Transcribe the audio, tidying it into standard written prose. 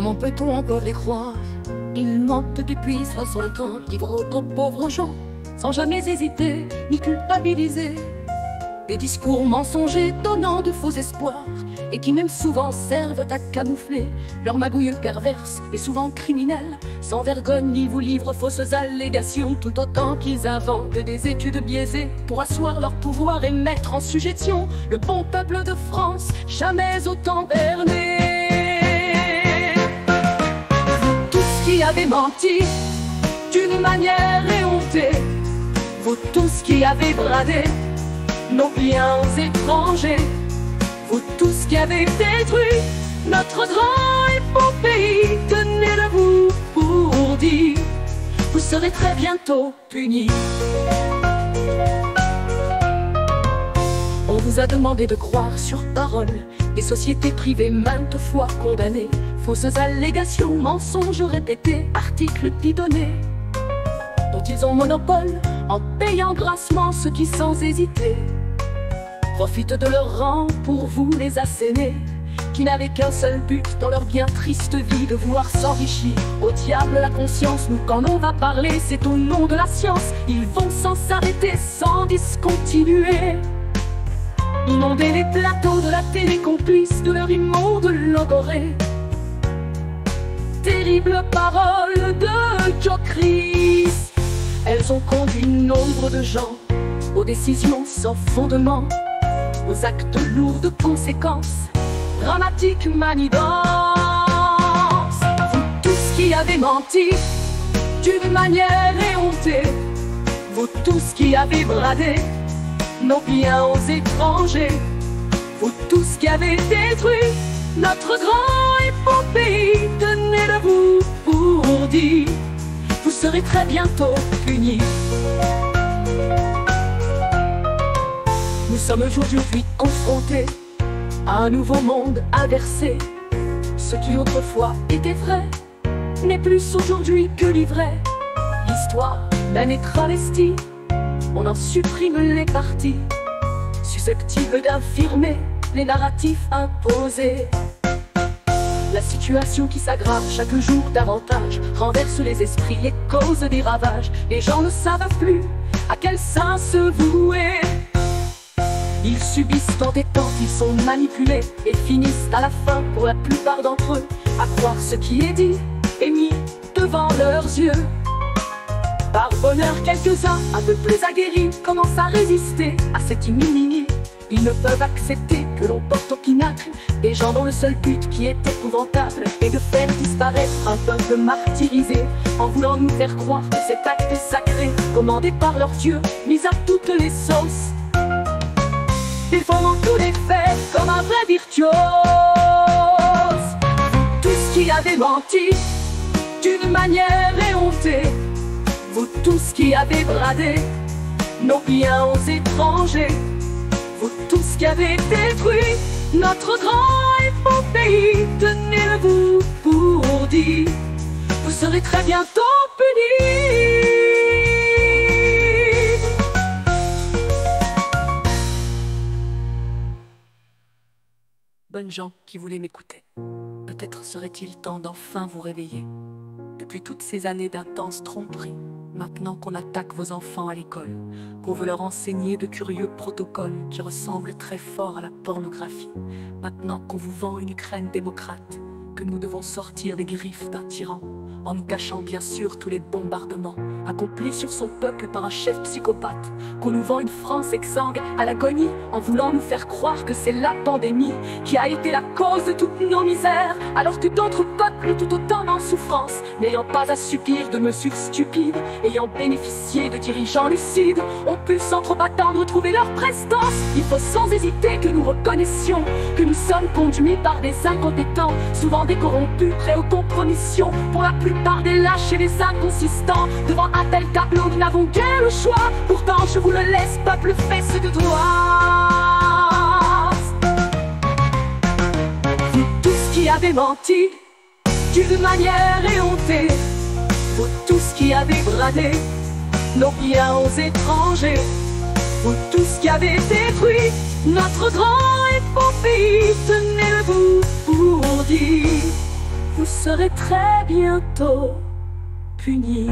Comment peut-on encore les croire? Ils mentent depuis 60 ans, livrent aux pauvres gens, sans jamais hésiter ni culpabiliser. Des discours mensongers donnant de faux espoirs, et qui même souvent servent à camoufler leur magouille perverse et souvent criminelle. Sans vergogne, ils vous livrent fausses allégations, tout autant qu'ils inventent des études biaisées pour asseoir leur pouvoir et mettre en sujétion le bon peuple de France, jamais autant berné. Vous tous qui avez menti d'une manière éhontée, vous tous qui avez bradé nos biens aux étrangers, vous tous qui avez détruit notre grand et beau pays, tenez debout pour dire, vous serez très bientôt punis. On vous a demandé de croire sur parole des sociétés privées maintes fois condamnées, fausses allégations, mensonges répétés, articles bidonnés, dont ils ont monopole en payant grassement ceux qui sans hésiter profitent de leur rang pour vous les asséner, qui n'avaient qu'un seul but dans leur bien triste vie, de vouloir s'enrichir. Au diable la conscience, nous quand on va parler, c'est au nom de la science. Ils vont sans s'arrêter, sans discontinuer, inonder les plateaux de la télé, complices de leur immonde logorée. Terribles paroles de jokeries, elles ont conduit nombre de gens aux décisions sans fondement, aux actes lourds de conséquences, dramatiques manigances. Vous tous qui avez menti d'une manière éhontée, vous tous qui avez bradé nos biens aux étrangers, vous tous qui avez détruit notre grand et beau pays, tenez debout pour dire, vous serez très bientôt punis. Nous sommes aujourd'hui confrontés à un nouveau monde inversé. Ce qui autrefois était vrai n'est plus aujourd'hui que l'ivraie. L'histoire d'un est travestie, on en supprime les parties susceptibles d'infirmer les narratifs imposés. La situation qui s'aggrave chaque jour davantage renverse les esprits et cause des ravages. Les gens ne savent plus à quel sein se vouer. Ils subissent tant et tant, ils sont manipulés et finissent à la fin, pour la plupart d'entre eux, à croire ce qui est dit et mis devant leurs yeux. Par bonheur, quelques-uns, un peu plus aguerris, commencent à résister à cette ignominie. Ils ne peuvent accepter que l'on porte au pinacle des gens dont le seul but qui est épouvantable est de faire disparaître un peuple martyrisé, en voulant nous faire croire que cet acte est sacré, commandé par leur Dieu, mis à toutes les sauces. Ils font tous les faits comme un vrai virtuose. Tous qui avez menti d'une manière éhontée, vous tous qui avez bradé nos biens aux étrangers, vous tous qui avez détruit notre grand et beau pays, tenez debout pour dire, vous serez très bientôt punis. Bonnes gens qui voulaient m'écouter, peut-être serait-il temps d'enfin vous réveiller. Depuis toutes ces années d'intenses tromperies, maintenant qu'on attaque vos enfants à l'école, qu'on veut leur enseigner de curieux protocoles qui ressemblent très fort à la pornographie, maintenant qu'on vous vend une Ukraine démocrate, que nous devons sortir des griffes d'un tyran, en nous cachant bien sûr tous les bombardements accomplis sur son peuple par un chef psychopathe, qu'on nous vend une France exsangue à l'agonie, en voulant nous faire croire que c'est la pandémie qui a été la cause de toutes nos misères, alors que d'autres peuples tout autant en souffrance, n'ayant pas à subir de mesures stupides, ayant bénéficié de dirigeants lucides, ont pu sans trop attendre trouver leur prestance. Il faut sans hésiter que nous reconnaissions que nous sommes conduits par des incompétents, souvent des corrompus, prêts aux compromissions, pour la plupart des lâches et des inconsistants. Devant un tel tableau, nous n'avons guère le choix. Pourtant, je vous le laisse, peuple fesse de droit. Vous tous qui avez menti d'une manière éhontée, vous tous qui avez bradé nos biens aux étrangers, vous tous qui avez détruit notre grand et beau pays, tenez debout pour dire, vous serez très bientôt punis.